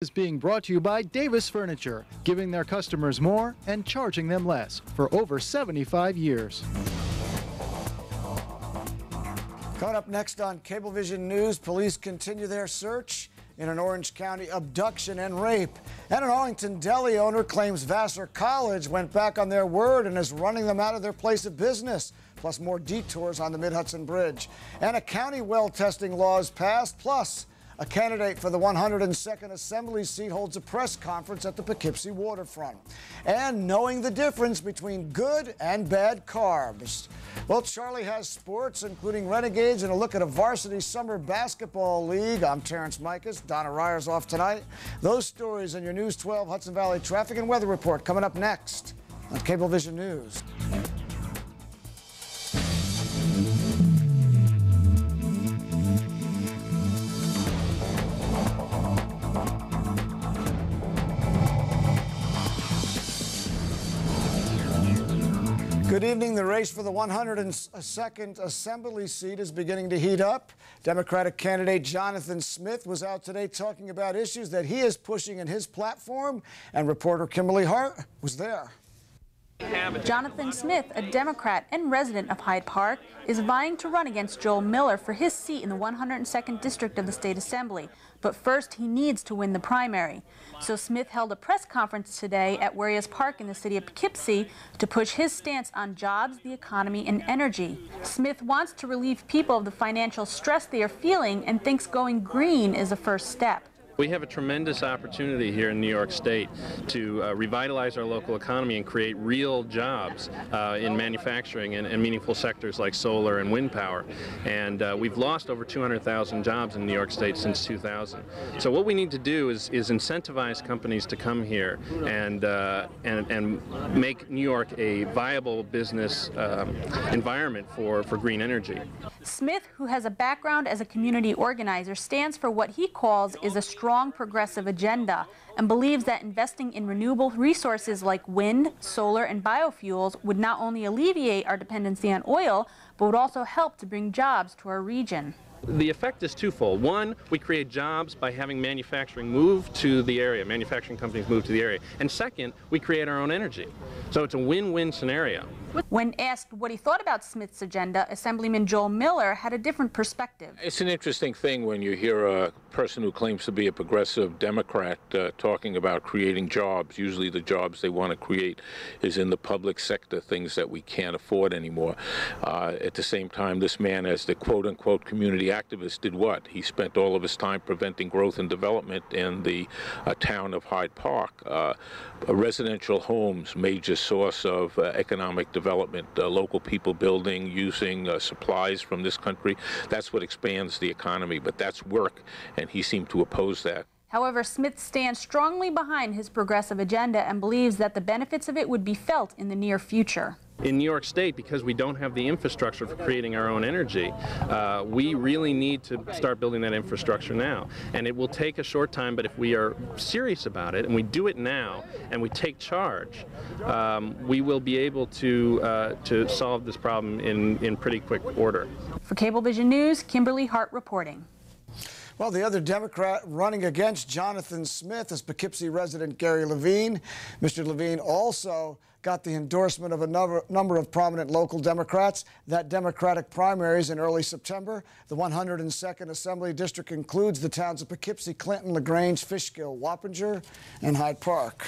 Is being brought to you by Davis Furniture, giving their customers more and charging them less for over 75 years. Coming up next on Cablevision News, police continue their search in an Orange County abduction and rape. And an Arlington deli owner claims Vassar College went back on their word and is running them out of their place of business. Plus more detours on the Mid-Hudson Bridge. And a county well testing law is passed, plus a candidate for the 102nd Assembly seat holds a press conference at the Poughkeepsie waterfront. And knowing the difference between good and bad carbs. Well, Charlie has sports, including Renegades, and a look at a varsity summer basketball league. I'm Terrence Mikas. Donna Ryer's off tonight. Those stories in your News 12 Hudson Valley traffic and weather report coming up next on Cablevision News. Good evening. The race for the 102nd Assembly seat is beginning to heat up. Democratic candidate Jonathan Smith was out today talking about issues that he is pushing in his platform, and reporter Kimberly Hart was there. Jonathan Smith, a Democrat and resident of Hyde Park, is vying to run against Joel Miller for his seat in the 102nd District of the State Assembly. But first, he needs to win the primary. So Smith held a press conference today at Warriors Park in the city of Poughkeepsie to push his stance on jobs, the economy, and energy. Smith wants to relieve people of the financial stress they are feeling and thinks going green is a first step. We have a tremendous opportunity here in New York State to revitalize our local economy and create real jobs in manufacturing and meaningful sectors like solar and wind power. And we've lost over 200,000 jobs in New York State since 2000. So what we need to do is incentivize companies to come here and make New York a viable business environment for green energy. Smith, who has a background as a community organizer, stands for what he calls is a strong progressive agenda and believes that investing in renewable resources like wind, solar, and biofuels would not only alleviate our dependency on oil, but would also help to bring jobs to our region. The effect is twofold. One, we create jobs by having manufacturing move to the area, manufacturing companies move to the area. And second, we create our own energy. So it's a win-win scenario. When asked what he thought about Smith's agenda, Assemblyman Joel Miller had a different perspective. It's an interesting thing when you hear a person who claims to be a progressive Democrat talking about creating jobs. Usually the jobs they want to create is in the public sector, things that we can't afford anymore. At the same time, this man, as the quote-unquote community activist, did what? He spent all of his time preventing growth and development in the town of Hyde Park. Residential homes, major source of economic development, local people building, using supplies from this country. That's what expands the economy, but that's work, and he seemed to oppose that. However, Smith stands strongly behind his progressive agenda and believes that the benefits of it would be felt in the near future. In New York State, because we don't have the infrastructure for creating our own energy, we really need to start building that infrastructure now. And it will take a short time, but if we are serious about it and we do it now and we take charge, we will be able to solve this problem in pretty quick order. For Cablevision News, Kimberly Hart reporting. Well, the other Democrat running against Jonathan Smith is Poughkeepsie resident Gary Levine. Mr. Levine also got the endorsement of a number of prominent local Democrats. That Democratic primaries in early September. The 102nd Assembly District includes the towns of Poughkeepsie, Clinton, LaGrange, Fishkill, Wappinger, and Hyde Park.